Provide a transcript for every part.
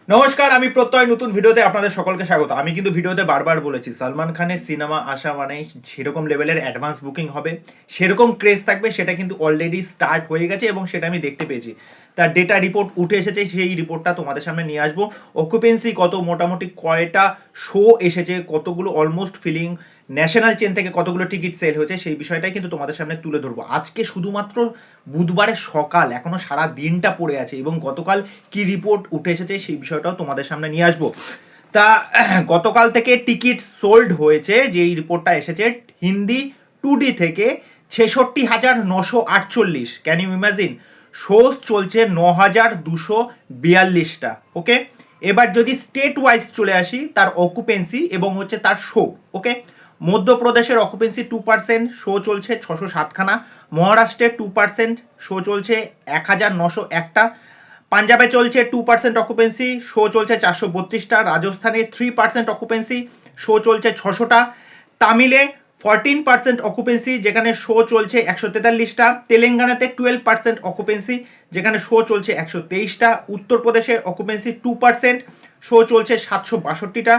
নমস্কার, আমি প্রত্যয় নতুন ভিডিওতে আপনাদের সকলকে স্বাগত। আমি কিন্তু ভিডিওতে বারবার বলেছি সালমান খানের সিনেমা আসা মানে সেরকম লেভেলের অ্যাডভান্স বুকিং হবে, সেরকম ক্রেজ থাকবে, সেটা কিন্তু অলরেডি স্টার্ট হয়ে গেছে এবং সেটা আমি দেখতে পেয়েছি। তার ডেটা রিপোর্ট উঠে এসেছে, সেই রিপোর্টটা তোমাদের সামনে নিয়ে আসবো। অকুপেন্সি কত, মোটামুটি কয়টা শো এসেছে, কতগুলো অলমোস্ট ফিলিং, ন্যাশনাল চেন থেকে কতগুলো টিকিট সেল হয়েছে, সেই বিষয়টাই কিন্তু তোমাদের সামনে তুলে ধরবো। আজকে শুধুমাত্র বুধবারের সকাল, এখনো সারা দিনটা পড়ে আছে এবং গতকাল কি রিপোর্ট উঠে এসেছে সেই বিষয়টাও তোমাদের সামনে নিয়ে আসবো। তা গতকাল থেকে টিকিট সোল্ড হয়েছে, যেই রিপোর্টটা এসেছে হিন্দি 2D থেকে 66,948। Can you imagine? শোজ চলছে 9,242টা। ওকে, এবার যদি স্টেট ওয়াইজ চলে আসি, তার অকুপেন্সি এবং হচ্ছে তার শো। ওকে, মধ্যপ্রদেশের অকুপেন্সি 2%, শো চলছে 607খানা। মহারাষ্ট্রে 2%, শো চলছে 1,901টা। পাঞ্জাবে চলছে 2% অকুপেন্সি, শো চলছে 432টা। রাজস্থানে 3% অকুপেন্সি, শো চলছে 600টা। তামিলে 14% অকুপেন্সি, যেখানে শো চলছে 143টা। তেলেঙ্গানাতে 12% অকুপেন্সি, যেখানে শো চলছে 123টা। উত্তরপ্রদেশে অকুপেন্সি 2%, শো চলছে 762টা।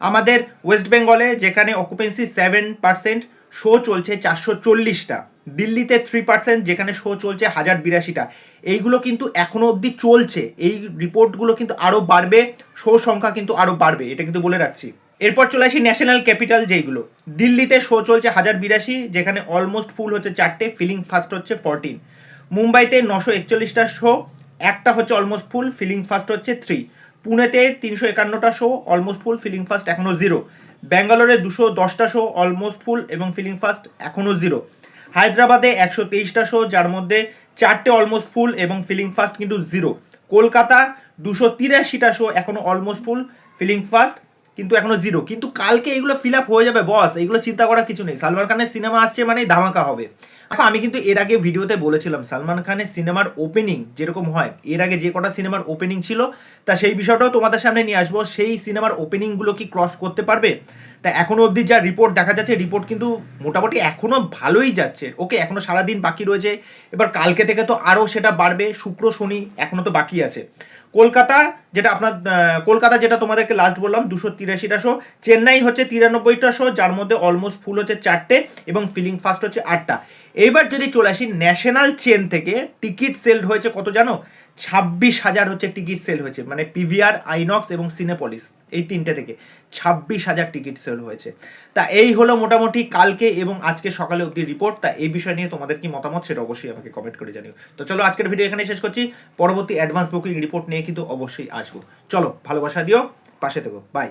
আমাদের ওয়েস্ট বেঙ্গলে যেখানে অকুপেন্সি 7%, শো চলছে 440টা। দিল্লিতে 3%, যেখানে শো চলছে 1082টা। এইগুলো কিন্তু এখনো অবধি চলছে, এই রিপোর্টগুলো কিন্তু আরও বাড়বে, শো সংখ্যা কিন্তু আরও বাড়বে, এটা কিন্তু বলে রাখছি। এরপর চলে আসি ন্যাশনাল ক্যাপিটাল যেইগুলো। দিল্লিতে শো চলছে 1082, যেখানে অলমোস্ট ফুল হচ্ছে 4টে, ফিলিং ফার্স্ট হচ্ছে 14। মুম্বাইতে 941টা শো, একটা হচ্ছে অলমোস্ট ফুল, ফিলিং ফার্স্ট হচ্ছে 3। পুনেতে 351টা show, almost full, filling first এখনো 0। ব্যাঙ্গালোরে 210টা শো, অলমোস্ট ফুল এবং ফিলিং ফার্স্ট এখনো 0। হায়দ্রাবাদে 123টা শো, যার মধ্যে 4টে অলমোস্ট ফুল এবং ফিলিং ফার্স্ট কিন্তু 0। কলকাতা 283টা শো, এখনো অলমোস্ট ফুল, ফিলিং ফার্স্ট কিন্তু এখনো 0। কিন্তু কালকে এগুলো ফিল আপ হয়ে যাবে বস, এগুলো চিন্তা করার কিছু নেই। সালমান খানের সিনেমা আসছে মানে ধামাকা হবে। এখন আমি কিন্তু এর আগে ভিডিওতে বলেছিলাম সালমান খানের সিনেমার ওপেনিং যেরকম হয়, এর আগে যে কটা সিনেমার ওপেনিং ছিল, তা সেই বিষয়টাও তোমাদের সামনে নিয়ে আসবো। সেই সিনেমার ওপেনিংগুলো কি ক্রস করতে পারবে? তা এখনো অবধি যা রিপোর্ট দেখা যাচ্ছে, রিপোর্ট কিন্তু মোটামুটি এখনো ভালোই যাচ্ছে। ওকে, এখনো সারাদিন বাকি রয়েছে, এবার কালকে থেকে তো আরও সেটা বাড়বে, শুক্র শনি এখনো তো বাকি আছে। কলকাতা যেটা আপনার কলকাতা যেটা তোমাদেরকে লাস্ট বললাম 283টা শো। চেন্নাই হচ্ছে 93টা শো, যার মধ্যে অলমোস্ট ফুল হচ্ছে 4টে এবং ফিলিং ফার্স্ট হচ্ছে 8টা। এইবার যদি চলে আসি ন্যাশনাল চেন থেকে, টিকিট সেল হয়েছে কত জানো? 26,000 হচ্ছে টিকিট সেল হয়েছে, মানে পিভিআর, আইনক্স এবং সিনেপলিস, এই তিনটে থেকে 26,000 টিকিট সেল হয়েছে। তা এই হলো মোটামুটি কালকে এবং আজকে সকালে অবধি রিপোর্ট। তা এই বিষয় নিয়ে তোমাদের কি মতামত সেটা অবশ্যই আমাকে কমেন্ট করে জানিও। তো চলো আজকের ভিডিও এখানে শেষ করছি, পরবর্তী অ্যাডভান্স বুকিং রিপোর্ট নিয়ে কিন্তু অবশ্যই আসবো। চলো, ভালোবাসা দিও, পাশে থেকো, বাই।